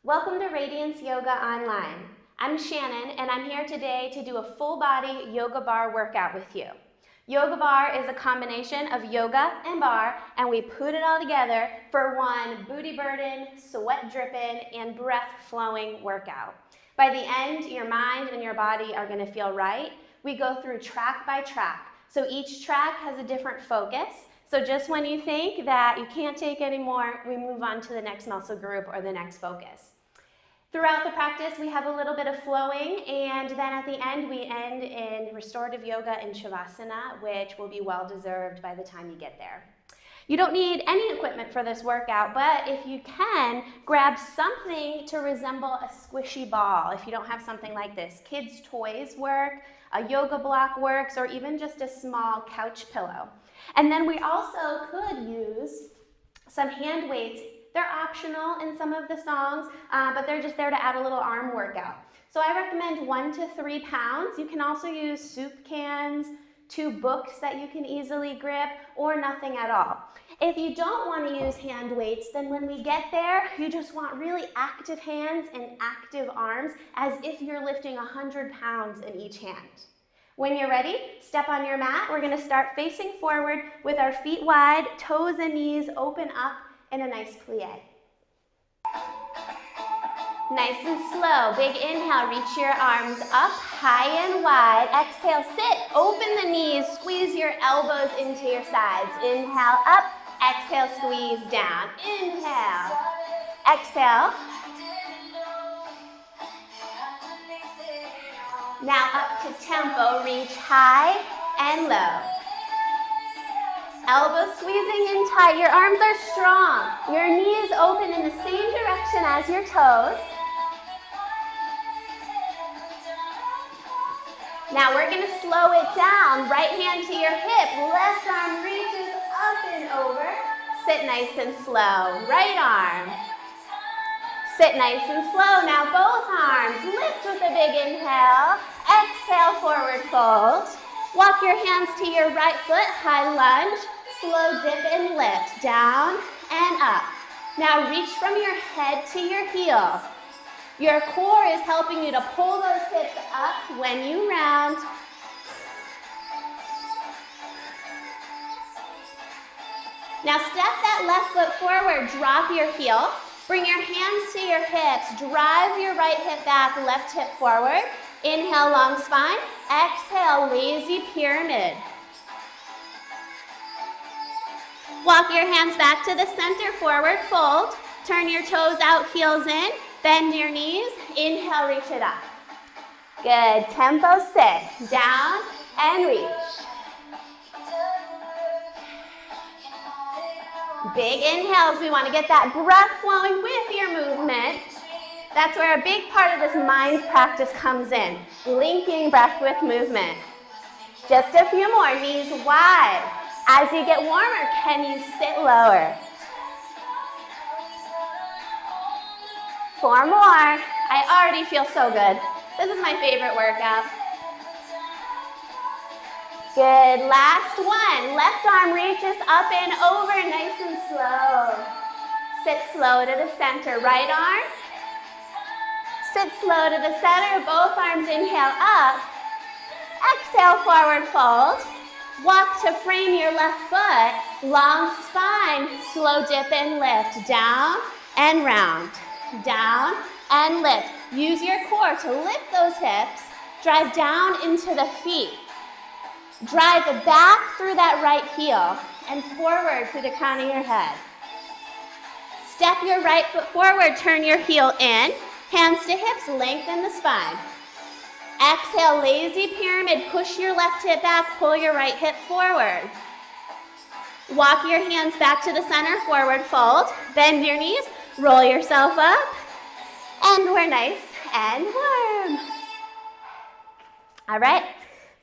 Welcome to Radiance Yoga Online. I'm Shannon and I'm here today to do a full body yoga bar workout with you. Yoga bar is a combination of yoga and bar, and we put it all together for one booty burden, sweat dripping, and breath flowing workout. By the end, your mind and your body are going to feel right. We go through track by track. So each track has a different focus. So just when you think that you can't take anymore, we move on to the next muscle group or the next focus. Throughout the practice, we have a little bit of flowing, and then at the end, we end in restorative yoga and savasana, which will be well-deserved by the time you get there. You don't need any equipment for this workout, but if you can, grab something to resemble a squishy ball. If you don't have something like this, kids' toys work, a yoga block works, or even just a small couch pillow. And then we also could use some hand weights. They're optional in some of the songs, but they're just there to add a little arm workout. So I recommend 1 to 3 pounds. You can also use soup cans, 2 books that you can easily grip, or nothing at all. If you don't want to use hand weights, then when we get there, you just want really active hands and active arms as if you're lifting 100 pounds in each hand. When you're ready, step on your mat. We're going to start facing forward with our feet wide, toes and knees open up in a nice plie. Nice and slow. Big inhale, reach your arms up high and wide. Exhale, sit, open the knees, squeeze your elbows into your sides. Inhale up, exhale, squeeze down. Inhale, exhale. Now up to tempo, reach high and low. Elbows squeezing in tight, your arms are strong. Your knees open in the same direction as your toes. Now we're going to slow it down. Right hand to your hip, left arm reaches up and over. Sit nice and slow. Right arm. Sit nice and slow. Now both arms. Lift with a big inhale. Exhale, forward fold. Walk your hands to your right foot, high lunge. Slow dip and lift, down and up. Now reach from your head to your heel. Your core is helping you to pull those hips up when you round. Now step that left foot forward, drop your heel. Bring your hands to your hips, drive your right hip back, left hip forward. Inhale, long spine. Exhale, lazy pyramid. Walk your hands back to the center, forward fold. Turn your toes out, heels in. Bend your knees. Inhale, reach it up. Good. Tempo, sit. Down and reach. Big inhales. We want to get that breath flowing with your movement. That's where a big part of this mind practice comes in. Linking breath with movement. Just a few more. Knees wide. As you get warmer, can you sit lower? 4 more. I already feel so good. This is my favorite workout. Good. Last one. Left arm reaches up and over, nice and slow. Sit slow to the center. Right arm. Sit slow to the center. Both arms inhale up. Exhale, forward fold. Walk to frame your left foot, long spine, slow dip and lift, down and round, down and lift. Use your core to lift those hips, drive down into the feet. Drive back through that right heel and forward through the crown of your head. Step your right foot forward, turn your heel in, hands to hips, lengthen the spine. Exhale, lazy pyramid. Push your left hip back, pull your right hip forward. Walk your hands back to the center, forward fold. Bend your knees, roll yourself up, and we're nice and warm. All right,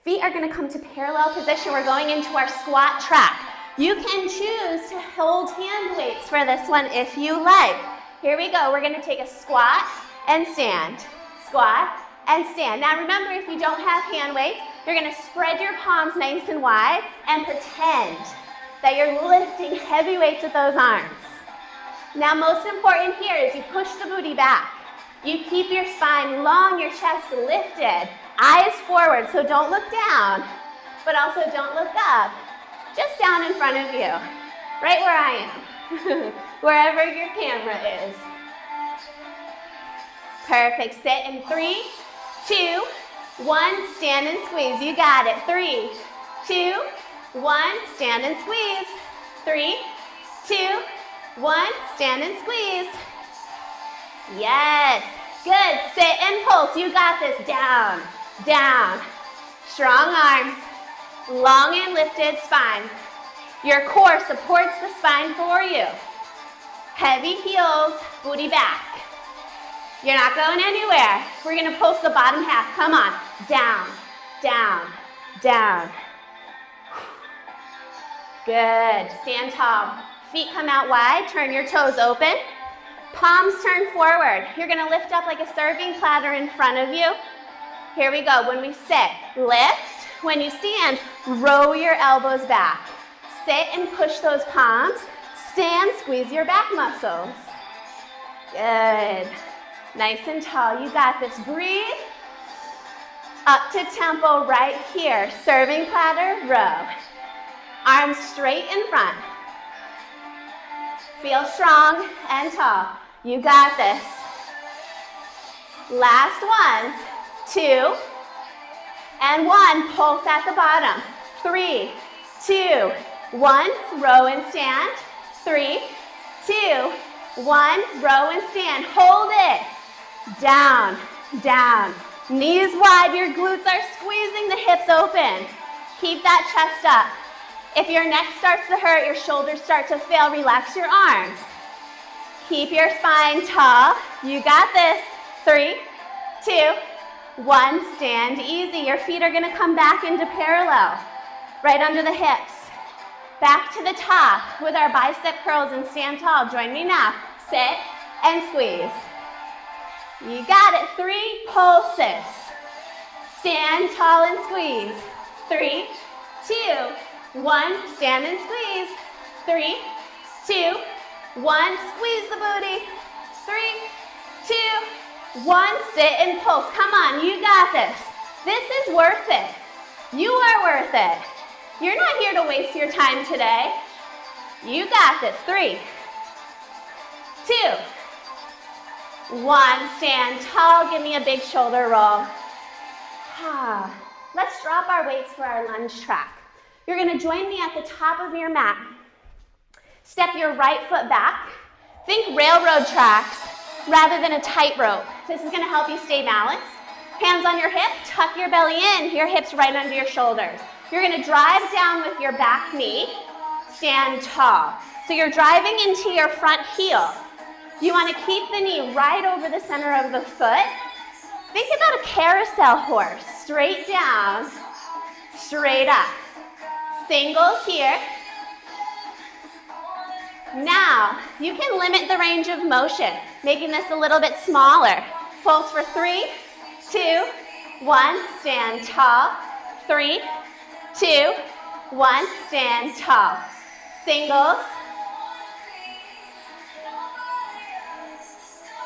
feet are going to come to parallel position. We're going into our squat track. You can choose to hold hand weights for this one if you like. Here we go. We're going to take a squat and stand. Squat and stand. Now remember, if you don't have hand weights, you're going to spread your palms nice and wide and pretend that you're lifting heavy weights with those arms. Now, most important here is you push the booty back. You keep your spine long, your chest lifted, eyes forward, so don't look down, but also don't look up. Just down in front of you, right where I am, wherever your camera is. Perfect. Sit in 3, 2, 1. Stand and squeeze. You got it. 3, 2, 1. Stand and squeeze. 3, 2, 1. Stand and squeeze. Yes. Good. Sit and pulse. You got this. Down, down. Strong arms. Long and lifted spine. Your core supports the spine for you. Heavy heels, booty back. You're not going anywhere. We're going to pulse the bottom half. Come on. Down, down, down. Good. Stand tall. Feet come out wide. Turn your toes open. Palms turn forward. You're going to lift up like a serving platter in front of you. Here we go. When we sit, lift. When you stand, row your elbows back. Sit and push those palms. Stand, squeeze your back muscles. Good. Nice and tall. You got this. Breathe. Up to tempo right here. Serving platter, row. Arms straight in front. Feel strong and tall. You got this. Last ones. 2 and 1. Pulse at the bottom. 3, 2, 1. Row and stand. 3, 2, 1. Row and stand. Hold it. Down, down. Knees wide. Your glutes are squeezing the hips open. Keep that chest up. If your neck starts to hurt, your shoulders start to fail, relax your arms. Keep your spine tall. You got this. 3, 2, 1. Stand easy. Your feet are going to come back into parallel, right under the hips. Back to the top with our bicep curls and stand tall. Join me now. Sit and squeeze. You got it. 3 pulses. Stand tall and squeeze. 3, 2, 1. Stand and squeeze. 3, 2, 1. Squeeze the booty. 3, 2, 1. Sit and pulse. Come on, you got this. This is worth it. You are worth it. You're not here to waste your time today. You got this. 3, 2, 1. Stand tall. Give me a big shoulder roll. Let's drop our weights for our lunge track. You're going to join me at the top of your mat. Step your right foot back. Think railroad tracks rather than a tightrope. This is going to help you stay balanced. Hands on your hip. Tuck your belly in. Your hips right under your shoulders. You're going to drive down with your back knee. Stand tall. So you're driving into your front heel. You want to keep the knee right over the center of the foot. Think about a carousel horse. Straight down, straight up. Singles here. Now, you can limit the range of motion, making this a little bit smaller. Pulse for 3, 2, 1. Stand tall. 3, 2, 1. Stand tall. Singles.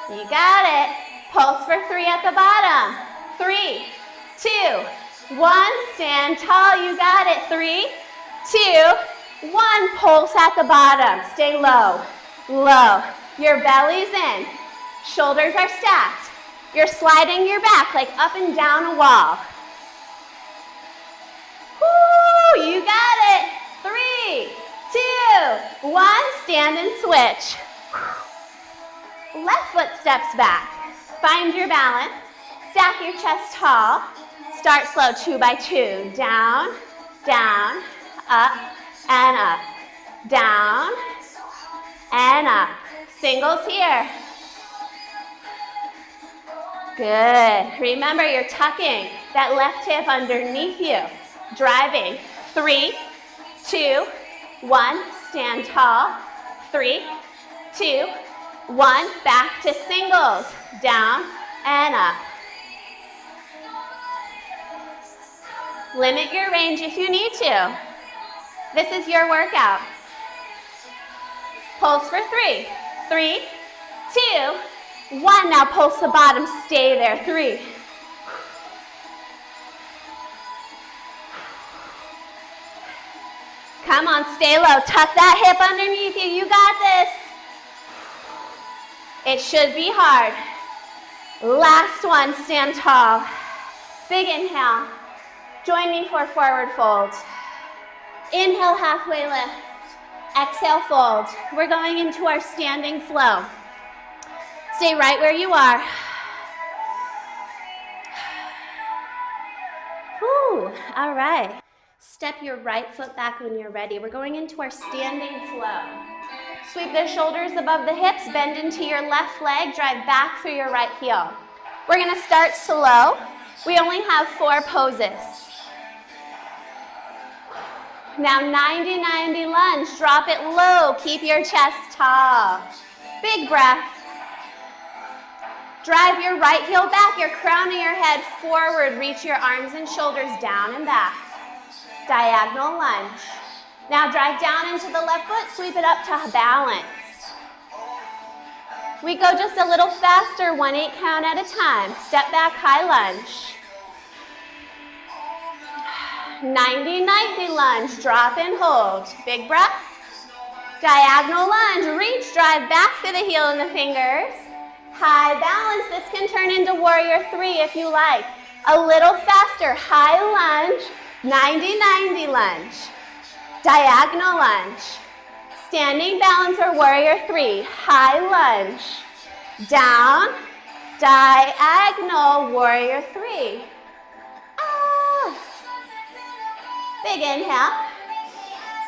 You got it. Pulse for 3 at the bottom. 3, 2, 1. Stand tall. You got it. 3, 2, 1. Pulse at the bottom. Stay low. Low. Your belly's in. Shoulders are stacked. You're sliding your back like up and down a wall. Woo! You got it. 3, 2, 1. Stand and switch. Left foot steps back. Find your balance. Stack your chest tall. Start slow, 2 by 2. Down, down, up, and up. Down, and up. Singles here. Good. Remember, you're tucking that left hip underneath you. Driving. 3, 2, 1. Stand tall. 3, 2, 1. Back to singles. Down and up. Limit your range if you need to. This is your workout. Pulse for 3. 3, 2, 1. Now pulse the bottom, stay there. 3. Come on, stay low. Tuck that hip underneath you. You got this. It should be hard. Last one, stand tall. Big inhale. Join me for forward fold. Inhale, halfway lift. Exhale, fold. We're going into our standing flow. Stay right where you are. Whew, all right. Step your right foot back when you're ready. We're going into our standing flow. Sweep the shoulders above the hips, bend into your left leg, drive back through your right heel. We're gonna start slow. We only have 4 poses. Now 90-90 lunge, drop it low, keep your chest tall. Big breath. Drive your right heel back, your crown of your head forward, reach your arms and shoulders down and back. Diagonal lunge. Now drive down into the left foot, sweep it up to balance. We go just a little faster, 1-8 count at a time. Step back, high lunge. 90-90 lunge, drop and hold. Big breath. Diagonal lunge, reach, drive back through the heel and the fingers. High balance, this can turn into warrior 3 if you like. A little faster, high lunge, 90-90 lunge. Diagonal lunge. Standing balance or warrior 3, high lunge. Down, diagonal, warrior 3. Big inhale.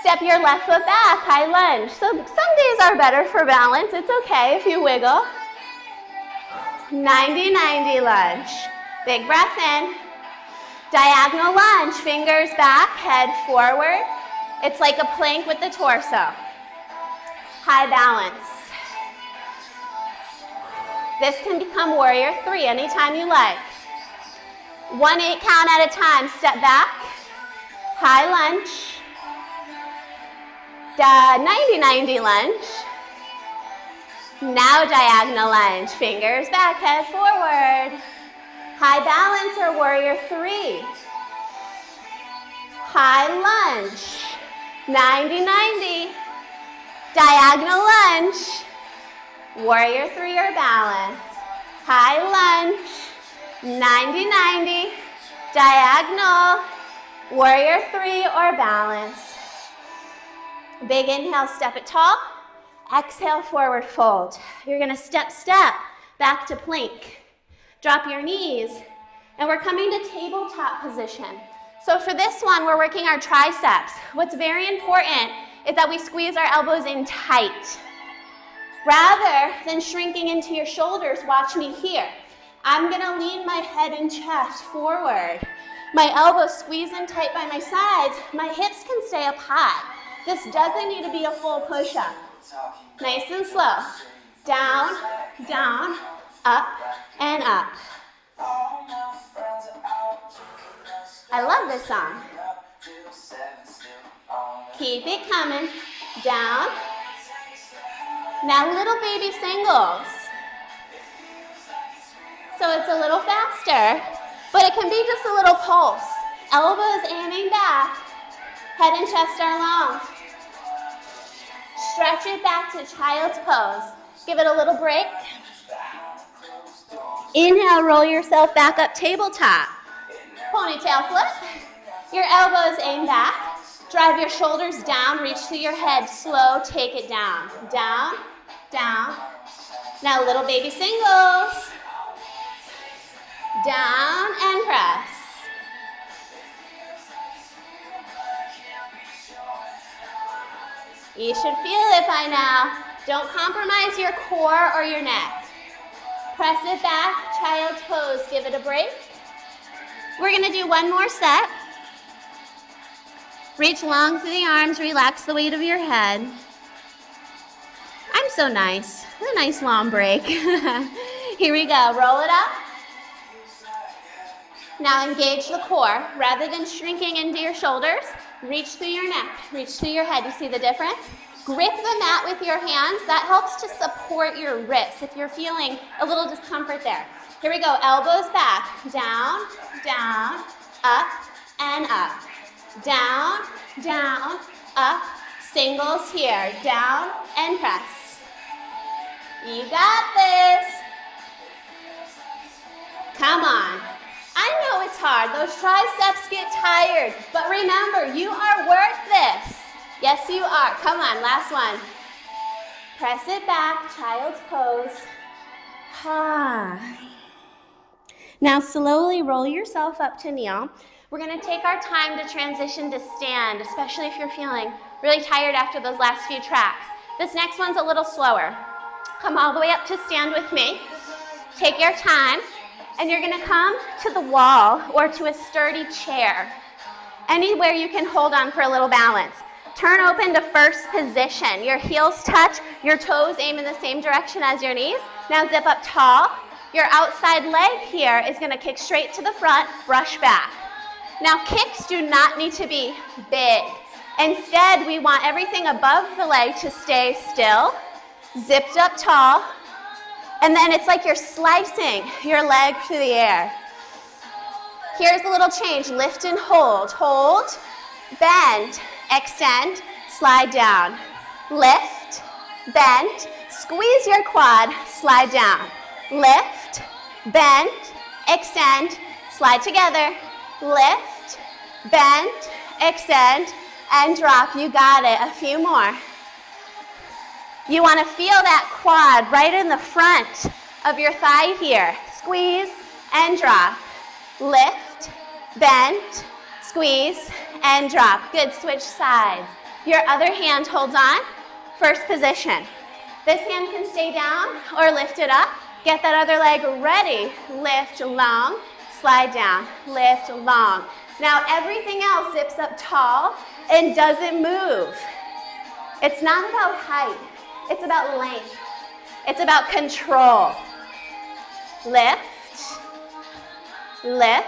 Step your left foot back, high lunge. So some days are better for balance. It's okay if you wiggle. 90-90 lunge. Big breath in. Diagonal lunge, fingers back, head forward. It's like a plank with the torso. High balance. This can become warrior 3 anytime you like. 1-8 count at a time. Step back. High lunge. 90-90 lunge. Now diagonal lunge. Fingers back, head forward. High balance or warrior 3. High lunge. 90-90. Diagonal lunge. Warrior 3 or balance. High lunge. 90-90. Diagonal. Warrior 3 or balance. Big inhale, step it tall. Exhale, forward fold. You're gonna step back to plank. Drop your knees, and we're coming to tabletop position. So for this one, we're working our triceps. What's very important is that we squeeze our elbows in tight. Rather than shrinking into your shoulders, watch me here. I'm gonna lean my head and chest forward. My elbows squeeze in tight by my sides. My hips can stay up high. This doesn't need to be a full push-up. Nice and slow. Down, down, up, and up. I love this song. Keep it coming. Down. Now little baby singles. So it's a little faster, but it can be just a little pulse. Elbows aiming back. Head and chest are long. Stretch it back to child's pose. Give it a little break. Inhale, roll yourself back up, tabletop. Ponytail flip. Your elbows aim back. Drive your shoulders down, reach to your head. Slow, take it down. Down, down. Now little baby singles. Down and press. You should feel it by now. Don't compromise your core or your neck. Press it back, child's pose, give it a break. We're gonna do one more set. Reach long through the arms, relax the weight of your head. I'm so nice, a nice long break. Here we go, roll it up. Now engage the core. Rather than shrinking into your shoulders, reach through your neck, reach through your head. You see the difference? Grip the mat with your hands. That helps to support your wrists if you're feeling a little discomfort there. Here we go, elbows back. Down, down, up, and up. Down, down, up. Singles here. Down and press. You got this. Come on. I know it's hard. Those triceps get tired. But remember, you are worth this. Yes, you are. Come on, last one. Press it back, child's pose. Now slowly roll yourself up to kneel. We're gonna take our time to transition to stand, especially if you're feeling really tired after those last few tracks. This next one's a little slower. Come all the way up to stand with me. Take your time, and you're gonna come to the wall or to a sturdy chair. Anywhere you can hold on for a little balance. Turn open to first position. Your heels touch, your toes aim in the same direction as your knees. Now zip up tall. Your outside leg here is gonna kick straight to the front, brush back. Now kicks do not need to be big. Instead, we want everything above the leg to stay still, zipped up tall, and then it's like you're slicing your leg through the air. Here's a little change, lift and hold. Hold, bend, extend, slide down. Lift, bend, squeeze your quad, slide down. Lift, bend, extend, slide together. Lift, bend, extend, and drop. You got it. A few more. You want to feel that quad right in the front of your thigh here. Squeeze and drop. Lift, bend, squeeze, and drop. Good. Switch sides. Your other hand holds on. First position. This hand can stay down or lift it up. Get that other leg ready. Lift long, slide down, lift long. Now everything else zips up tall and doesn't move. It's not about height. It's about length. It's about control. Lift, lift.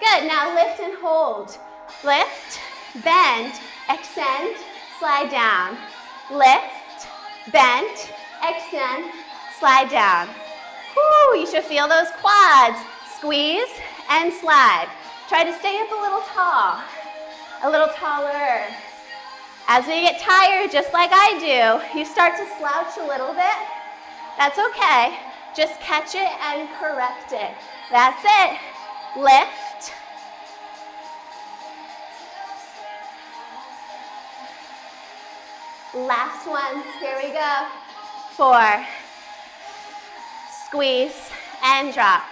Good, now lift and hold. Lift, bend, extend, slide down. Lift, bend, extend, slide down. Woo, you should feel those quads. Squeeze and slide. Try to stay up a little tall, a little taller. As we get tired, just like I do, you start to slouch a little bit. That's okay. Just catch it and correct it. That's it. Lift. Last one. Here we go. 4. Squeeze and drop.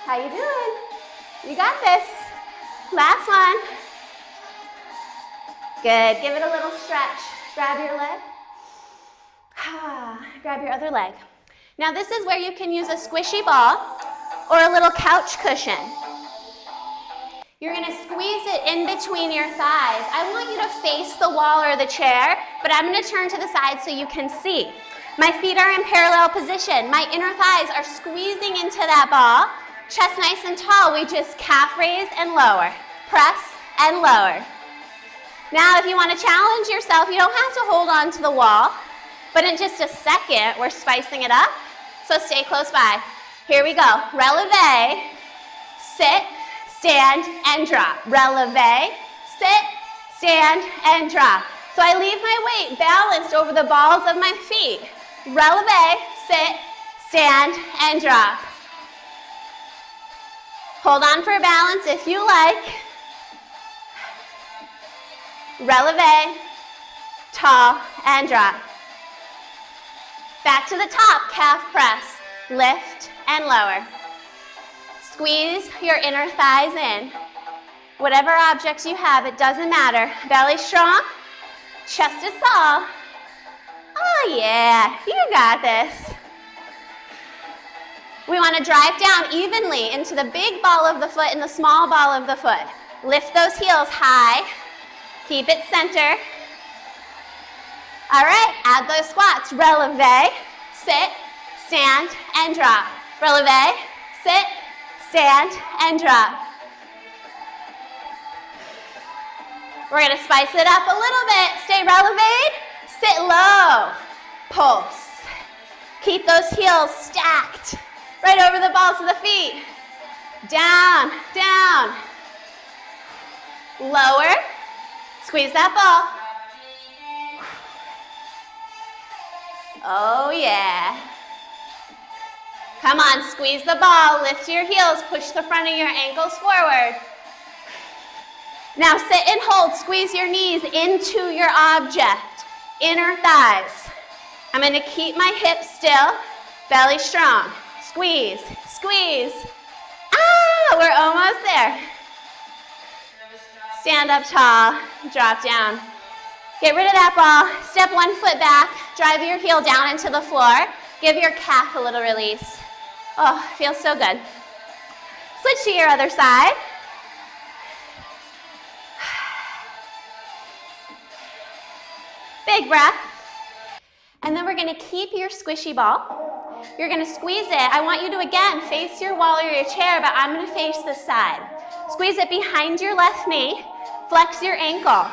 How you doing? You got this. Last one. Good. Give it a little stretch. Grab your leg. Grab your other leg. Now this is where you can use a squishy ball or a little couch cushion. You're going to squeeze it in between your thighs. I want you to face the wall or the chair, but I'm going to turn to the side so you can see. My feet are in parallel position. My inner thighs are squeezing into that ball. Chest nice and tall. We just calf raise and lower. Press and lower. Now, if you want to challenge yourself, you don't have to hold on to the wall, but in just a second, we're spicing it up. So stay close by. Here we go. Releve, sit, stand, and drop. Releve, sit, stand, and drop. So I leave my weight balanced over the balls of my feet. Releve, sit, stand, and drop. Hold on for balance if you like. Releve, tall, and drop. Back to the top, calf press. Lift and lower. Squeeze your inner thighs in. Whatever objects you have, it doesn't matter. Belly strong, chest is tall. Oh yeah, you got this. We want to drive down evenly into the big ball of the foot and the small ball of the foot. Lift those heels high. Keep it center. All right, add those squats. Releve, sit, stand, and drop. Releve, sit, stand, and drop. We're gonna spice it up a little bit. Stay releved, sit low, pulse. Keep those heels stacked right over the balls of the feet. Down, down. Lower, squeeze that ball. Oh yeah. Come on, squeeze the ball, lift your heels, push the front of your ankles forward. Now sit and hold, squeeze your knees into your object, inner thighs. I'm gonna keep my hips still, belly strong. Squeeze, squeeze. Ah, we're almost there. Stand up tall, drop down. Get rid of that ball, step one foot back, drive your heel down into the floor. Give your calf a little release. Oh, feels so good. Switch to your other side. Big breath. And then we're gonna keep your squishy ball. You're gonna squeeze it. I want you to, again, face your wall or your chair, but I'm gonna face this side. Squeeze it behind your left knee. Flex your ankle.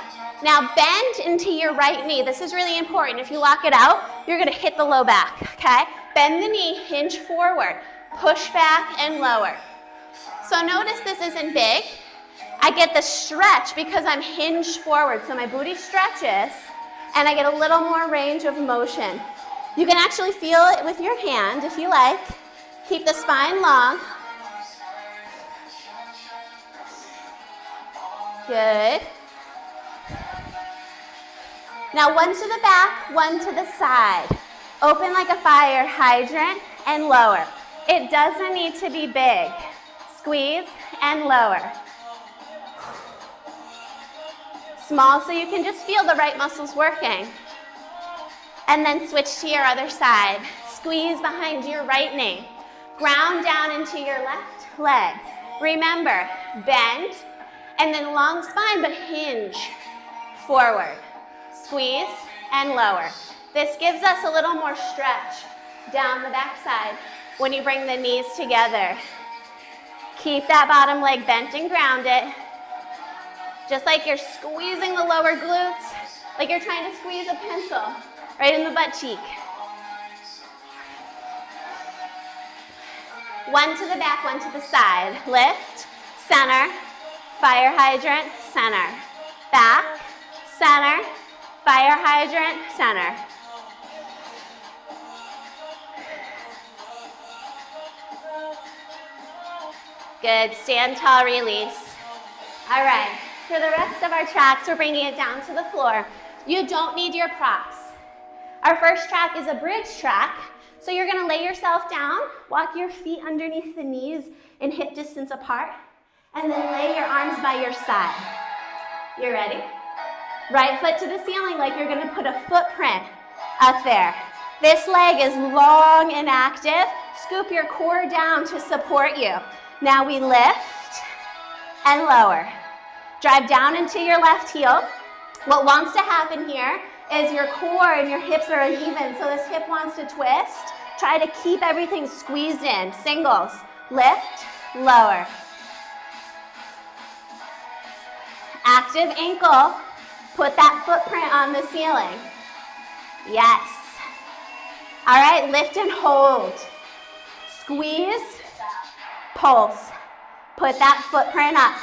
Now bend into your right knee. This is really important. If you lock it out, you're gonna hit the low back, okay? Bend the knee, hinge forward, push back and lower. So notice this isn't big. I get the stretch because I'm hinged forward, so my booty stretches and I get a little more range of motion. You can actually feel it with your hand if you like. Keep the spine long. Good. Now one to the back, one to the side. Open like a fire hydrant and lower. It doesn't need to be big. Squeeze and lower. Small so you can just feel the right muscles working. And then switch to your other side. Squeeze behind your right knee. Ground down into your left leg. Remember, bend and then long spine but hinge forward. Squeeze and lower. This gives us a little more stretch down the backside when you bring the knees together. Keep that bottom leg bent and grounded. Just like you're squeezing the lower glutes, like you're trying to squeeze a pencil right in the butt cheek. One to the back, one to the side. Lift, center, fire hydrant, center. Back, center, fire hydrant, center. Good, stand tall, release. All right, for the rest of our tracks, we're bringing it down to the floor. You don't need your props. Our first track is a bridge track. So you're gonna lay yourself down, walk your feet underneath the knees in hip distance apart, and then lay your arms by your side. You ready? Right foot to the ceiling like you're gonna put a footprint up there. This leg is long and active. Scoop your core down to support you. Now we lift and lower. Drive down into your left heel. What wants to happen here is your core and your hips are uneven, so this hip wants to twist. Try to keep everything squeezed in. Singles. Lift, lower. Active ankle. Put that footprint on the ceiling. Yes. All right, lift and hold. Squeeze, pulse. Put that footprint up.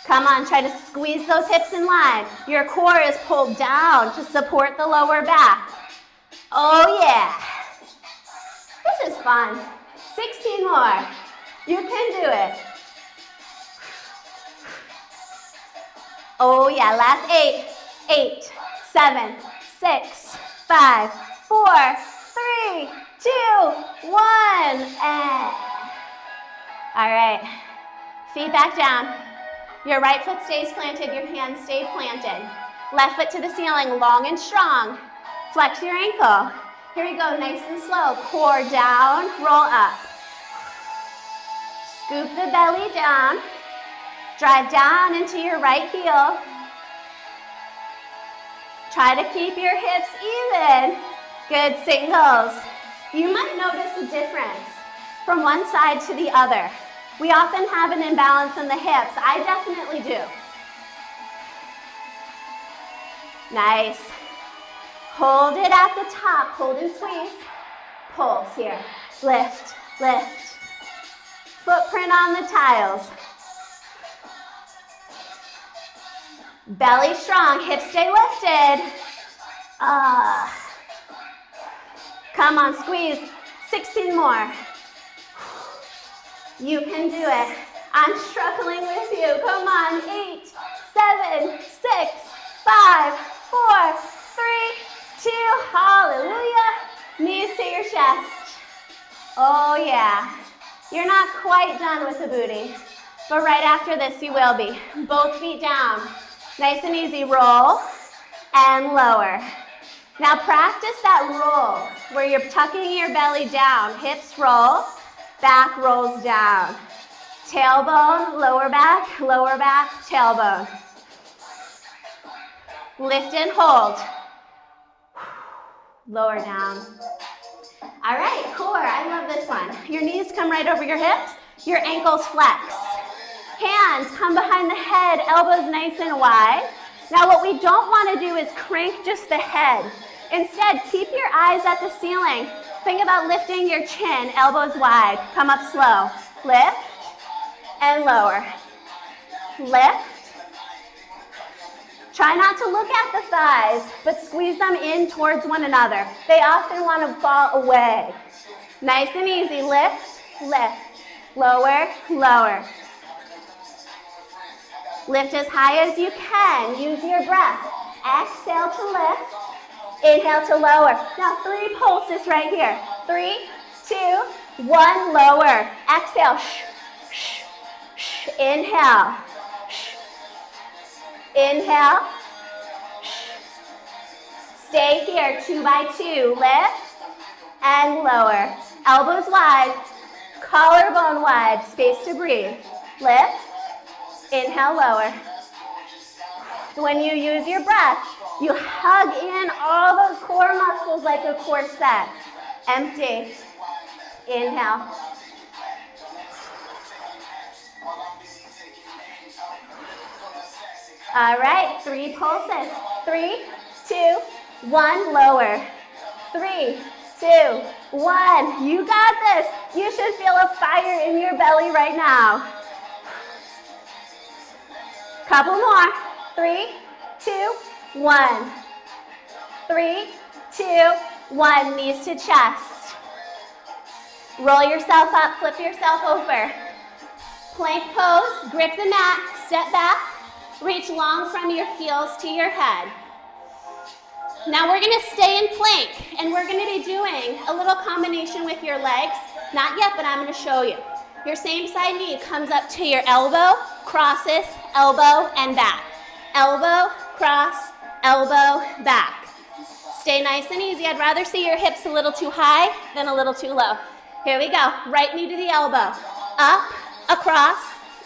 Come on, try to squeeze those hips in line. Your core is pulled down to support the lower back. Oh yeah. This is fun. 16 more. You can do it. Oh yeah, last 8. 8, 7, 6, 5, 4, 3, 2, 1, and. All right, feet back down. Your right foot stays planted, your hands stay planted. Left foot to the ceiling, long and strong. Flex your ankle. Here we go, nice and slow. Core down, roll up. Scoop the belly down. Drive down into your right heel. Try to keep your hips even. Good, singles. You might notice a difference from one side to the other. We often have an imbalance in the hips. I definitely do. Nice. Hold it at the top. Hold and squeeze. Pulse here. Lift, lift. Footprint on the tiles. Belly strong. Hips stay lifted. Come on, squeeze. 16 more. You can do it. I'm struggling with you. Come on. 8, 7, 6, 5, 4, 3, 2. Hallelujah. Knees to your chest. Oh yeah. You're not quite done with the booty, but right after this you will be. Both feet down. Nice and easy. Roll and lower. Now practice that roll where you're tucking your belly down. Hips roll, back rolls down. Tailbone, lower back, tailbone. Lift and hold. Lower down. All right, core, I love this one. Your knees come right over your hips, your ankles flex. Hands come behind the head, elbows nice and wide. Now what we don't want to do is crank just the head. Instead, keep your eyes at the ceiling. Think about lifting your chin, elbows wide. Come up slow. Lift and lower. Lift. Try not to look at the thighs, but squeeze them in towards one another. They often want to fall away. Nice and easy. Lift, lift. Lower, lower. Lift as high as you can. Use your breath. Exhale to lift. Inhale to lower. Now 3 pulses right here. 3, 2, 1, lower. Exhale. Shh, shh, shh. Inhale. Shh. Inhale. Shh. Stay here. 2 by 2. Lift and lower. Elbows wide. Collarbone wide. Space to breathe. Lift. Inhale, lower. When you use your breath, you hug in all those core muscles like a corset. Empty. Inhale. All right, 3 pulses. 3, 2, 1, lower. 3, 2, 1. You got this. You should feel a fire in your belly right now. Couple more. 3, 2, 1. 3, 2, 1. Knees to chest. Roll yourself up, flip yourself over. Plank pose, grip the mat, step back, reach long from your heels to your head. Now we're gonna stay in plank and we're gonna be doing a little combination with your legs. Not yet, but I'm gonna show you. Your same side knee comes up to your elbow, crosses, elbow, and back. Elbow, cross, elbow, back. Stay nice and easy. I'd rather see your hips a little too high than a little too low. Here we go. Right knee to the elbow. Up, across,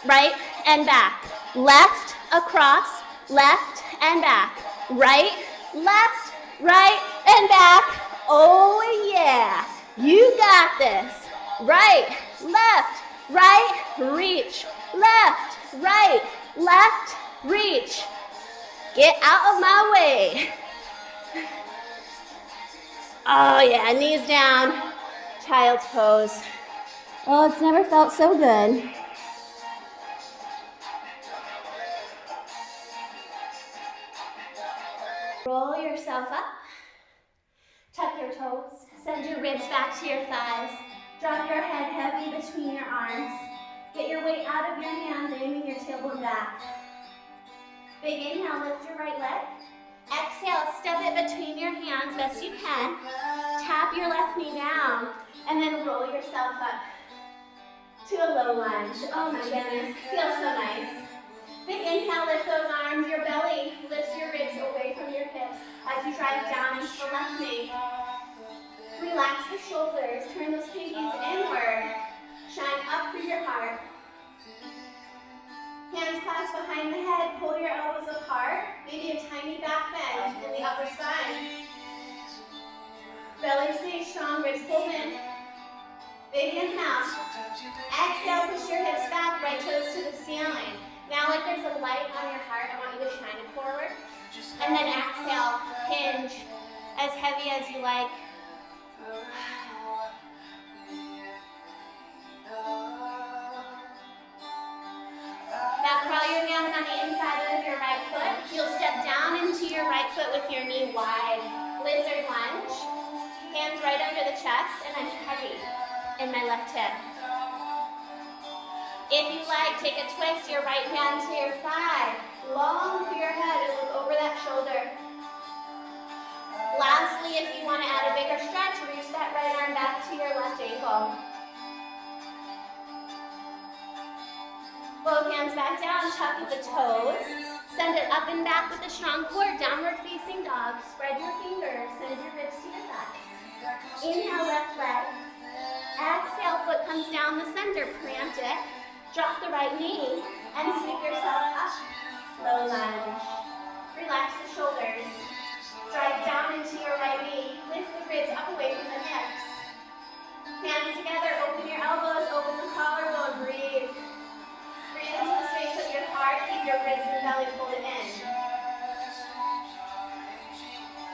right, and back. Left, across, left, and back. Right, left, right, and back. Oh yeah. You got this. Right, left, right, reach. Left, right, left, reach. Get out of my way. Oh yeah, knees down, child's pose. Oh, it's never felt so good. Roll yourself up, tuck your toes, send your ribs back to your thighs, drop your head heavy between your arms, get your weight out of your hands, aiming your tailbone back. Big inhale, lift your right leg. Exhale, step it between your hands best you can. Tap your left knee down, and then roll yourself up to a low lunge. Oh my goodness, feels so nice. Big inhale, lift those arms. Your belly lifts your ribs away from your hips as you drive down into the left knee. Relax the shoulders, turn those pinkies inward. Shine up through your heart. Hands clasped behind the head, pull your elbows apart. Maybe a tiny back bend in the upper spine. Belly stays strong, ribs pulled in. Big inhale. Exhale, push your hips back, right toes to the ceiling. Now like there's a light on your heart, I want you to shine it forward. And then exhale, hinge as heavy as you like. Now curl your hands on the inside of your right foot. You'll step down into your right foot with your knee wide. Lizard lunge. Hands right under the chest, and I'm heavy in my left hip. If you like, take a twist, your right hand to your thigh. Long through your head and look over that shoulder. Lastly, if you want to add a bigger stretch, reach that right arm back to your left ankle. Both hands back down, tuck the toes. Send it up and back with a strong core, downward facing dog. Spread your fingers, send your ribs to your thighs. Inhale, left leg. Exhale, foot comes down the center, plant it. Drop the right knee and sweep yourself up. Slow lunge. Relax the shoulders. Drive down into your right knee. Lift the ribs up away from the hips. Hands together, open your elbows, open the collarbone, breathe. Breathe into the space of your heart, keep your ribs and belly pulled in.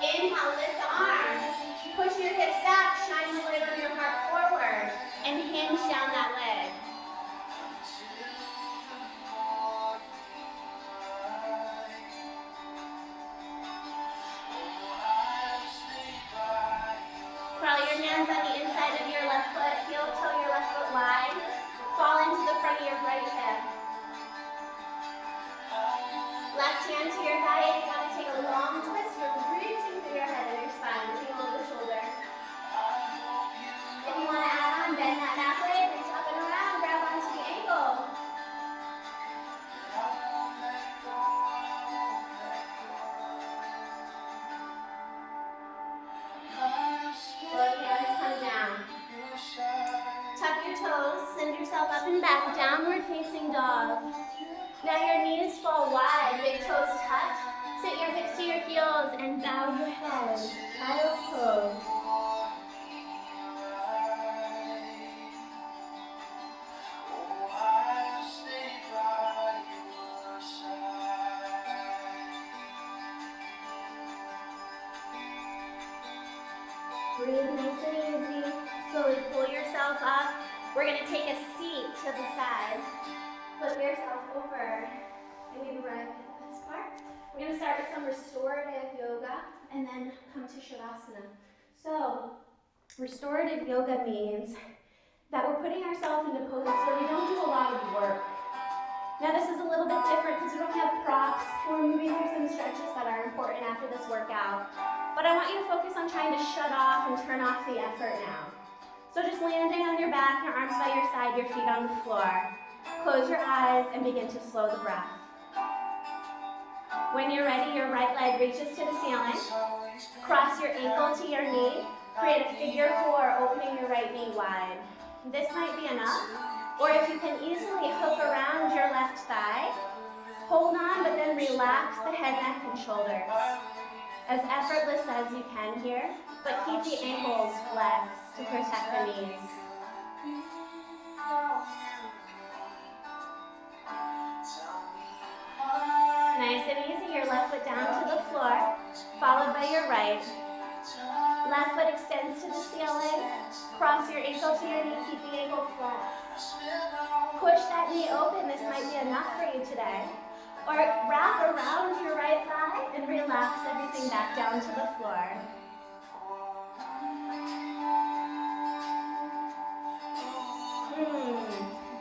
Inhale, lift the arms. Push your hips back, shine the light on your heart forward, and hinge down that leg. Curl your hands on the inside of your left foot, heel toe your left foot wide. Fall into the front of your right hip. Left hand to your thigh. If you want to take a long twist, you're reaching through your head and your spine, looking over the shoulder. If you want to add on, bend that back leg, reach up and around, grab onto the ankle. Both hands come down. Tuck your toes, send yourself up and back, downward facing dog. Now your knees fall wide, big toes touch. Sit your hips to your heels and bow your head. Child's pose. Breathe nice and easy. Slowly pull yourself up. We're going to take a seat to the side. Flip yourself over. And we've arrived at the best part. We're going to start with some restorative yoga and then come to Shavasana. So, restorative yoga means that we're putting ourselves into poses where we don't do a lot of work. Now this is a little bit different because we don't have props. We're moving through some stretches that are important after this workout. But I want you to focus on trying to shut off and turn off the effort now. So just landing on your back, your arms by your side, your feet on the floor. Close your eyes and begin to slow the breath. When you're ready, your right leg reaches to the ceiling. Cross your ankle to your knee. Create a figure 4, opening your right knee wide. This might be enough. Or if you can easily hook around your left thigh, hold on, but then relax the head, neck, and shoulders. As effortless as you can here, but keep the ankles flexed to protect the knees. Nice and easy, your left foot down to the floor, followed by your right. Left foot extends to the ceiling. Cross your ankle to your knee, keep the ankle flat. Push that knee open, this might be enough for you today. Or wrap around your right thigh and relax everything back down to the floor.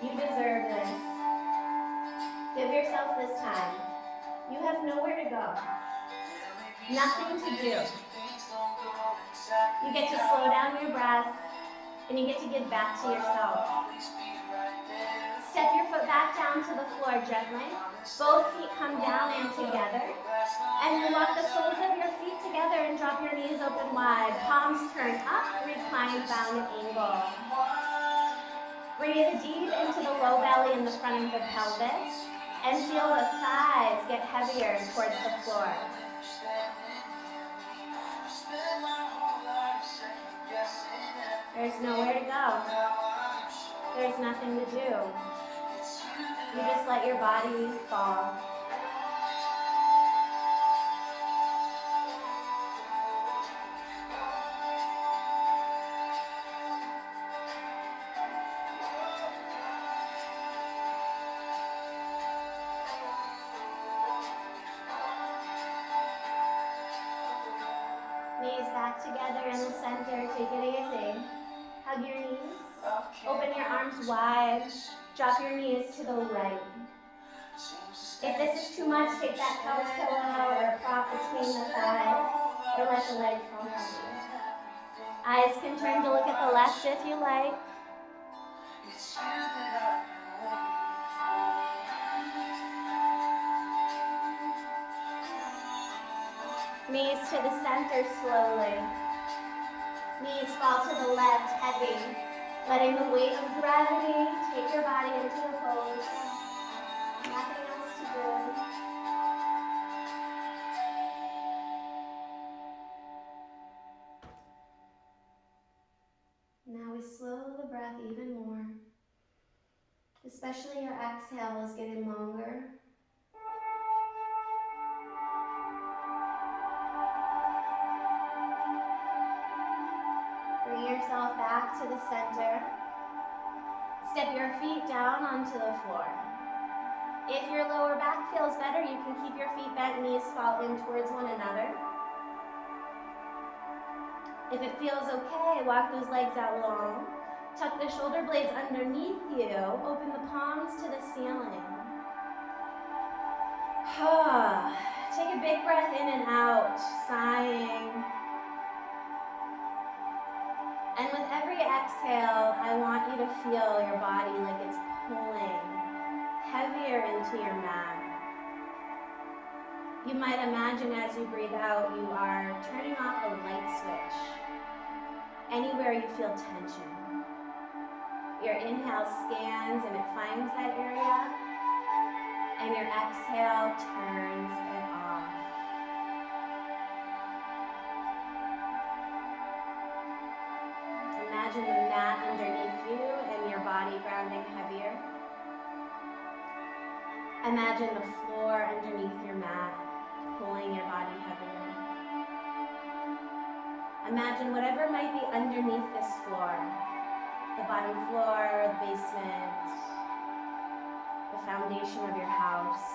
You deserve this. Give yourself this time. You have nowhere to go. Nothing to do. You get to slow down your breath and you get to give back to yourself. Step your foot back down to the floor gently. Both feet come down and together. And you walk the soles of your feet together and drop your knees open wide. Palms turn up, recline, bound angle. Breathe deep into the low belly and the front of the pelvis. And feel the thighs get heavier towards the floor. There's nowhere to go. There's nothing to do. You just let your body fall. Knees back together in the center. Take it easy. Hug your knees. Open your arms wide. Drop your knees to the right. If this is too much, take that couch pillow or prop between the thighs, or let the legs fall heavy. Eyes can turn to look at the left if you like. Knees to the center slowly. Knees fall to the left heavy. Letting the weight of gravity take your body into the pose. Nothing else to do. Now we slow the breath even more. Especially your exhale is getting longer. Bring yourself back to the center. Step your feet down onto the floor. If your lower back feels better, you can keep your feet bent, knees fall in towards one another. If it feels okay, walk those legs out long. Tuck the shoulder blades underneath you. Open the palms to the ceiling. Take a big breath in and out, sighing. And with every exhale, I want you to feel your body like it's pulling heavier into your mat. You might imagine as you breathe out, you are turning off a light switch. Anywhere you feel tension. Your inhale scans and it finds that area, and your exhale turns it off. Imagine the mat underneath you and your body grounding heavier. Imagine the floor underneath your mat pulling your body heavier. Imagine whatever might be underneath this floor. The bottom floor, the basement, the foundation of your house.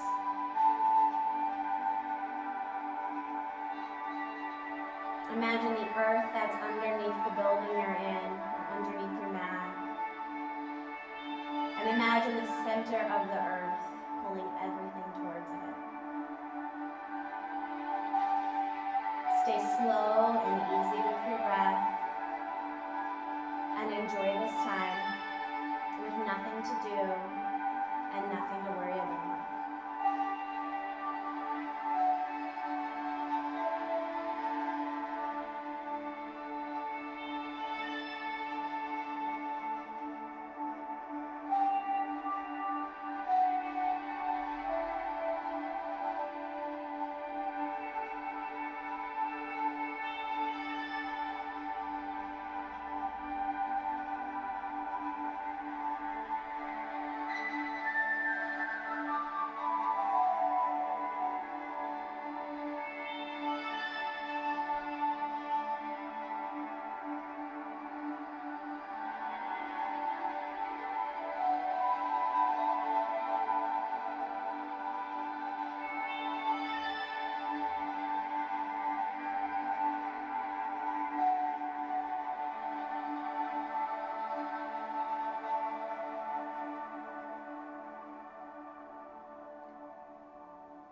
Imagine the earth that's underneath the building you're in, underneath your mat. And imagine the center of the earth pulling everything towards it. Stay slow and easy with your breath. And enjoy this time with nothing to do and nothing to worry about.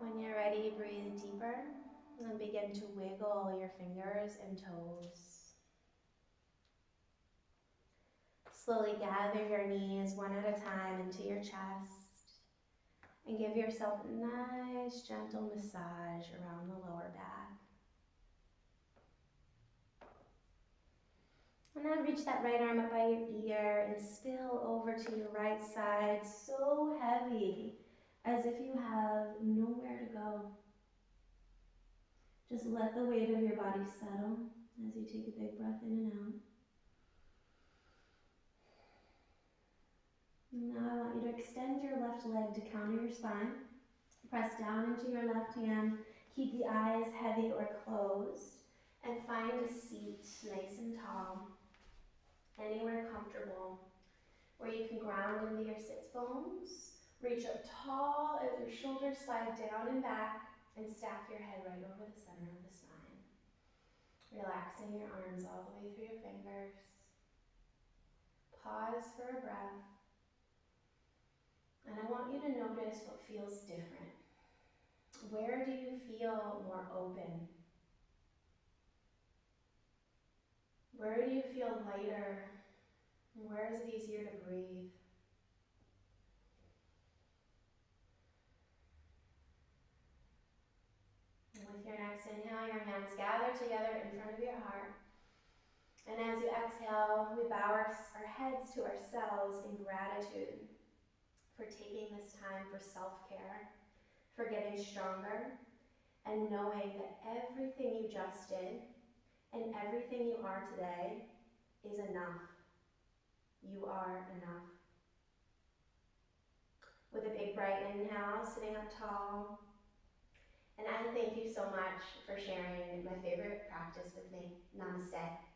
When you're ready, breathe deeper and begin to wiggle your fingers and toes. Slowly gather your knees one at a time into your chest and give yourself a nice gentle massage around the lower back. And now reach that right arm up by your ear and spill over to your right side, so heavy, as if you have nowhere to go. Just let the weight of your body settle as you take a big breath in and out. Now I want you to extend your left leg to counter your spine. Press down into your left hand. Keep the eyes heavy or closed. And find a seat nice and tall, anywhere comfortable, where you can ground into your sits bones. Reach up tall as your shoulders slide down and back, and stack your head right over the center of the spine. Relaxing your arms all the way through your fingers. Pause for a breath. And I want you to notice what feels different. Where do you feel more open? Where do you feel lighter? Where is it easier to breathe? And with your next inhale, your hands gather together in front of your heart. And as you exhale, we bow our heads to ourselves in gratitude for taking this time for self-care, for getting stronger, and knowing that everything you just did and everything you are today is enough. You are enough. With a big bright inhale, sitting up tall. And I thank you so much for sharing my favorite practice with me. Namaste.